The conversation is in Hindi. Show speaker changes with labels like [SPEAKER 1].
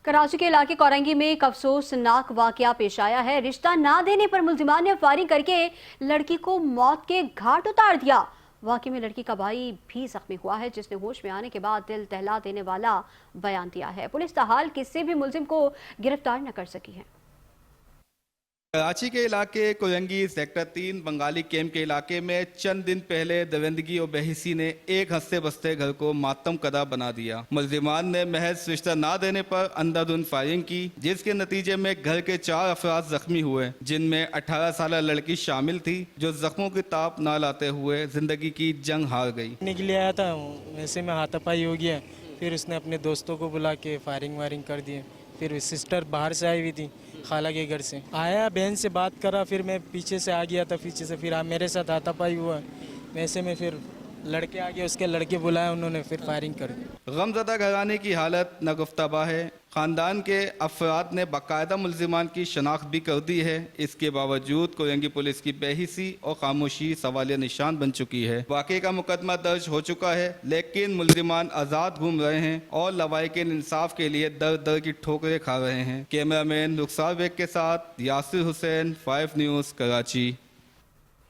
[SPEAKER 1] कराची के इलाके कोरंगी में एक अफसोसनाक वाकया पेश आया है। रिश्ता ना देने पर मुल्जिमान ने फायरिंग करके लड़की को मौत के घाट उतार दिया। वाकये में लड़की का भाई भी जख्मी हुआ है, जिसने होश में आने के बाद दिल दहला देने वाला बयान दिया है। पुलिस ताहाल किसी भी मुल्जिम को गिरफ्तार न कर सकी है।
[SPEAKER 2] कराची के इलाके कोरंगी सेक्टर 3 बंगाली कैंप के इलाके में चंद दिन पहले दरिंदगी और बेहिसी ने एक हंसते बसते घर को मातम कदा बना दिया। मुल्जिमान ने महज रिश्ता ना देने पर अंधाधुंध फायरिंग की, जिसके नतीजे में घर के 4 अफराद जख्मी हुए, जिनमें 18 साल लड़की शामिल थी, जो जख्मों की ताप ना लाते हुए जिंदगी की जंग हार गई।
[SPEAKER 3] निकले आया था, वैसे में हाथापाई हो गया। फिर उसने अपने दोस्तों को बुला के फायरिंग वायरिंग कर दिए। फिर सिस्टर बाहर से आई हुई थी, खाला के घर से आया, बहन से बात करा। फिर मैं पीछे से आ गया था, पीछे से फिर मेरे साथ हाथापाई हुआ। वैसे में फिर लड़के आ गए, उसके लड़के बुलाए, उन्होंने फिर फायरिंग कर दी।
[SPEAKER 2] गमज़दा घराने की हालत नगुफ्ताबा है। खानदान के अफराद ने बाकायदा मुल्जिमान की शनाख्त भी कर दी है। इसके बावजूद कोरंगी पुलिस की बेहिसी और खामोशी सवालिया निशान बन चुकी है। वाकई का मुकदमा दर्ज हो चुका है, लेकिन मुल्जिमान आज़ाद घूम रहे हैं और लवाहिक़ इंसाफ के लिए दर दर की ठोकरें खा रहे हैं। कैमरामैन रुखसार बेग के साथ यासिर हुसैन, 5 न्यूज़, कराची।